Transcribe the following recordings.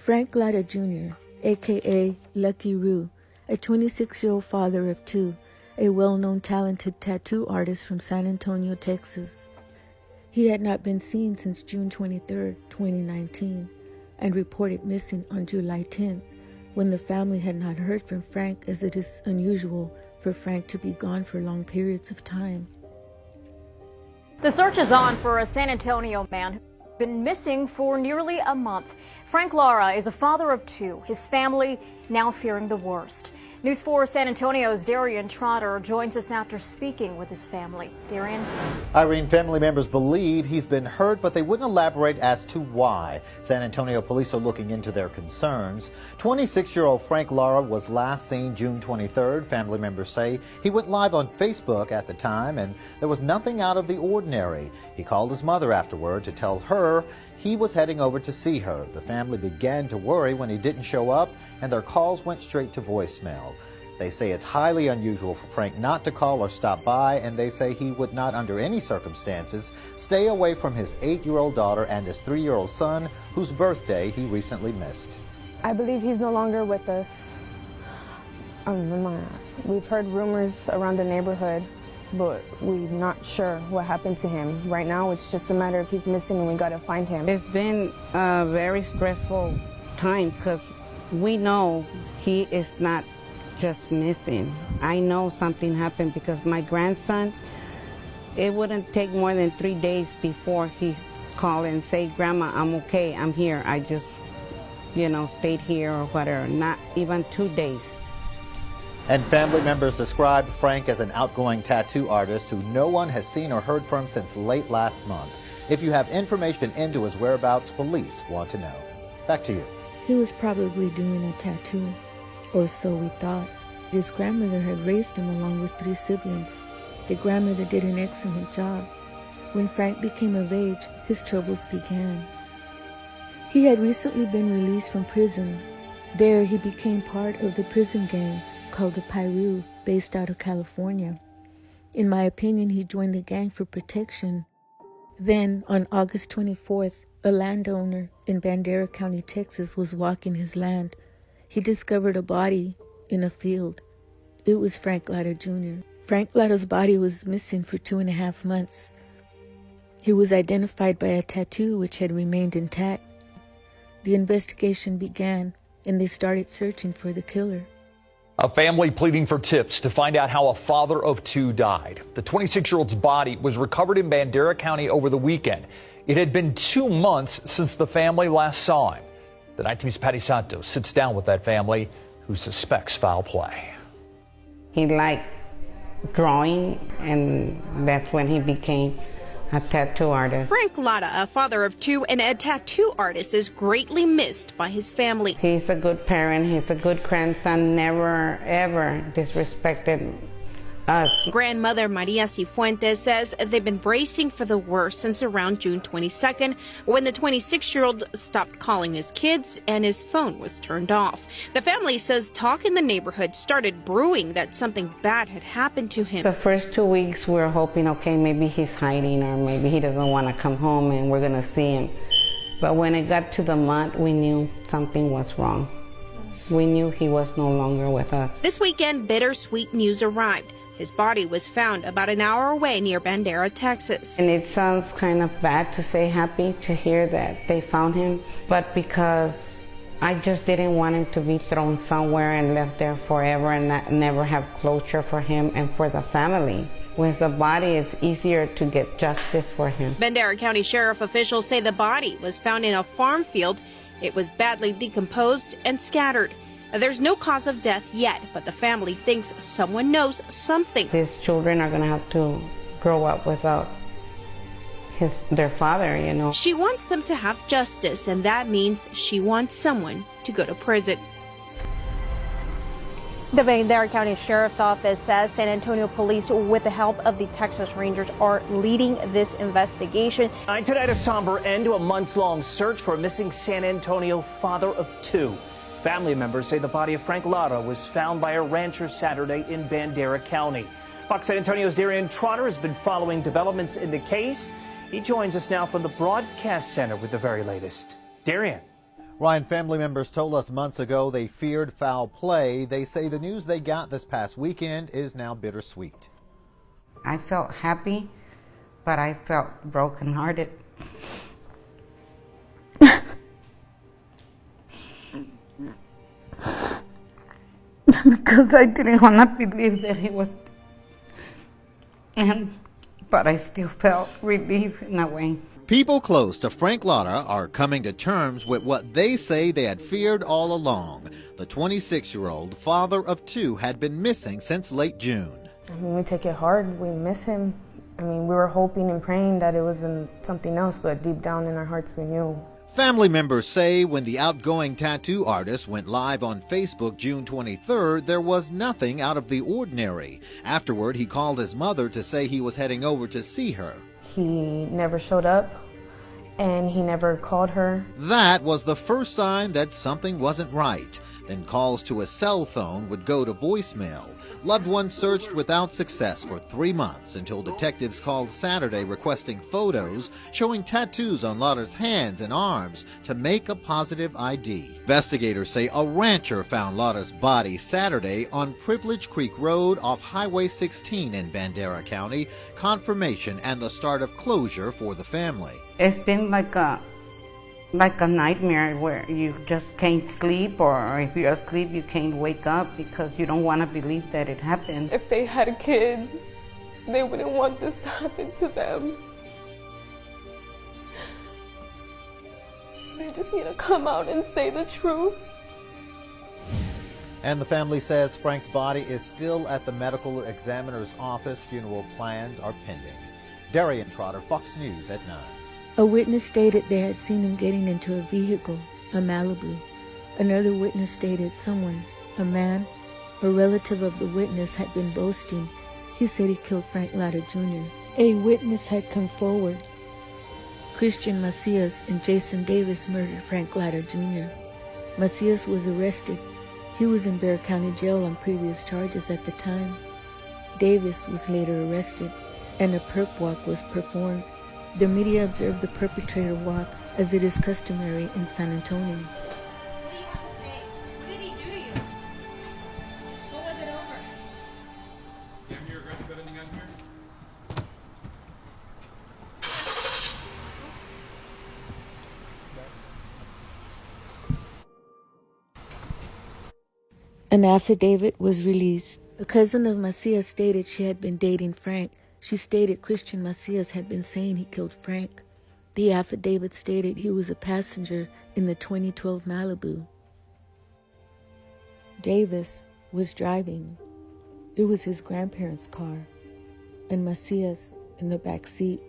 Frank Lara Jr., a.k.a. Lucky Roo, a 26-year-old father of two, a well-known talented tattoo artist from San Antonio, Texas. He had not been seen since June 23, 2019, and reported missing on July 10th, when the family had not heard from Frank, as it is unusual for Frank to be gone for long periods of time. The search is on for a San Antonio man who's been missing for nearly a month. Frank Lara is a father of two, his family now fearing the worst. News 4 San Antonio's Darian Trotter joins us after speaking with his family. Darian? Irene, family members believe he's been hurt, but they wouldn't elaborate as to why. San Antonio police are looking into their concerns. 26-year-old Frank Lara was last seen June 23rd. Family members say he went live on Facebook at the time, and there was nothing out of the ordinary. He called his mother afterward to tell her he was heading over to see her. The family began to worry when he didn't show up, and their calls went straight to voicemail. They say it's highly unusual for Frank not to call or stop by, and they say he would not under any circumstances stay away from his 8-year-old daughter and his 3-year-old son, whose birthday he recently missed. I believe he's no longer with us. We've heard rumors around the neighborhood, but we're not sure what happened to him. Right now, it's just a matter of he's missing and we gotta find him. It's been a very stressful time because we know he is not just missing. I know something happened because my grandson, it wouldn't take more than 3 days before he called and say, "Grandma, I'm okay, I'm here. I just, stayed here," or whatever. Not even 2 days. And family members described Frank as an outgoing tattoo artist who no one has seen or heard from since late last month. If you have information into his whereabouts, police want to know. Back to you. He was probably doing a tattoo, or so we thought. His grandmother had raised him along with 3 siblings. The grandmother did an excellent job. When Frank became of age, his troubles began. He had recently been released from prison. There, he became part of the prison gang called the Piru, based out of California. In my opinion, he joined the gang for protection. Then, on August 24th, a landowner in Bandera County, Texas, was walking his land. He discovered a body in a field. It was Frank Lara Jr. Frank Lara's body was missing for 2.5 months. He was identified by a tattoo which had remained intact. The investigation began, and they started searching for the killer. A family pleading for tips to find out how a father of two died. The 26-year-old's body was recovered in Bandera County over the weekend. It had been 2 months since the family last saw him. The 19's Patty Santos sits down with that family who suspects foul play. He liked drawing, and that's when he became a tattoo artist. Frank Lara, a father of two and a tattoo artist, is greatly missed by his family. He's a good parent, he's a good grandson, never ever disrespected us. Grandmother Maria Cifuentes says they've been bracing for the worst since around June 22nd, when the 26-year-old stopped calling his kids and his phone was turned off. The family says talk in the neighborhood started brewing that something bad had happened to him. The first 2 weeks we were hoping, okay, maybe he's hiding or maybe he doesn't want to come home and we're going to see him. But when it got to the month, we knew something was wrong. We knew he was no longer with us. This weekend, bittersweet news arrived. His body was found about an hour away near Bandera, Texas. And it sounds kind of bad to say happy to hear that they found him, but because I just didn't want him to be thrown somewhere and left there forever and never have closure for him and for the family. With the body, it's easier to get justice for him. Bandera County Sheriff officials say the body was found in a farm field. It was badly decomposed and scattered. There's no cause of death yet, but the family thinks someone knows something. These children are going to have to grow up without their father, She wants them to have justice, and that means she wants someone to go to prison. The Bandera County Sheriff's Office says San Antonio police, with the help of the Texas Rangers, are leading this investigation. Tonight, a somber end to a months-long search for a missing San Antonio father of two. Family members say the body of Frank Lara was found by a rancher Saturday in Bandera County. Fox San Antonio's Darian Trotter has been following developments in the case. He joins us now from the Broadcast Center with the very latest. Darian. Ryan, family members told us months ago they feared foul play. They say the news they got this past weekend is now bittersweet. I felt happy, but I felt brokenhearted. Because I didn't want to believe that he was, but I still felt relief in a way. People close to Frank Lara are coming to terms with what they say they had feared all along. The 26-year-old father of two had been missing since late June. I mean, we take it hard. We miss him. I mean, we were hoping and praying that it was something else, but deep down in our hearts we knew. Family members say when the outgoing tattoo artist went live on Facebook June 23rd, there was nothing out of the ordinary. Afterward, he called his mother to say he was heading over to see her. He never showed up, and he never called her. That was the first sign that something wasn't right. Then calls to his cell phone would go to voicemail. Loved ones searched without success for 3 months until detectives called Saturday requesting photos showing tattoos on Lara's hands and arms to make a positive ID. Investigators say a rancher found Lara's body Saturday on Privilege Creek Road off Highway 16 in Bandera County. Confirmation and the start of closure for the family. It's been like a nightmare where you just can't sleep, or if you're asleep you can't wake up because you don't want to believe that it happened. If they had kids, they wouldn't want this to happen to them. They just need to come out and say the truth. And the family says Frank's body is still at the medical examiner's office. Funeral plans are pending. Darian Trotter, Fox News at 9. A witness stated they had seen him getting into a vehicle, a Malibu. Another witness stated someone, a man, a relative of the witness, had been boasting. He said he killed Frank Lara Jr. A witness had come forward. Christian Macias and Jason Davis murdered Frank Lara Jr. Macias was arrested. He was in Bexar County Jail on previous charges at the time. Davis was later arrested, and a perp walk was performed. The media observed the perpetrator walk as it is customary in San Antonio. What do you have to say? What did he do to you? What was it over? Damn, you're aggressive at anything else here? An affidavit was released. A cousin of Macias stated she had been dating Frank. She stated Christian Macias had been saying he killed Frank. The affidavit stated he was a passenger in the 2012 Malibu. Davis was driving. It was his grandparents' car, and Macias in the back seat.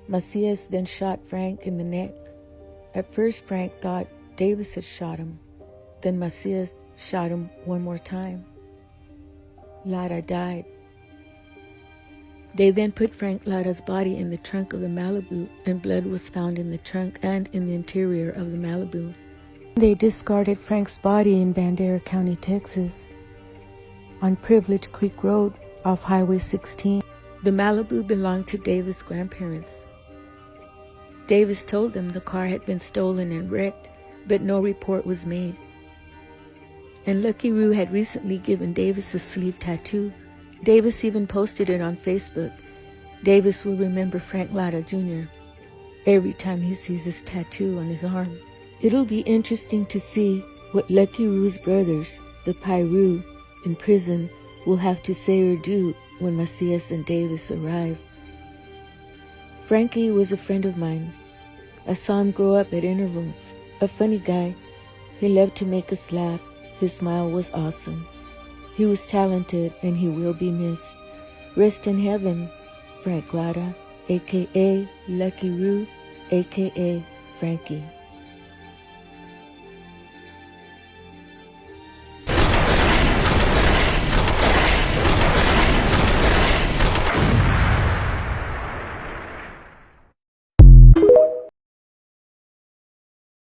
Macias then shot Frank in the neck. At first, Frank thought Davis had shot him. Then Macias shot him one more time. Lara died. They then put Frank Lara's body in the trunk of the Malibu, and blood was found in the trunk and in the interior of the Malibu. They discarded Frank's body in Bandera County, Texas, on Privilege Creek Road off Highway 16. The Malibu belonged to Davis' grandparents. Davis told them the car had been stolen and wrecked, but no report was made. And Lucky Roo had recently given Davis a sleeve tattoo. Davis even posted it on Facebook. Davis will remember Frank Lara Jr. every time he sees his tattoo on his arm. It'll be interesting to see what Lucky Roo's brothers, the Pyru, in prison, will have to say or do when Macias and Davis arrive. Frankie was a friend of mine. I saw him grow up at intervals. A funny guy. He loved to make us laugh. His smile was awesome. He was talented, and he will be missed. Rest in heaven, Frank Lara, a.k.a. Lucky Roo, a.k.a. Frankie.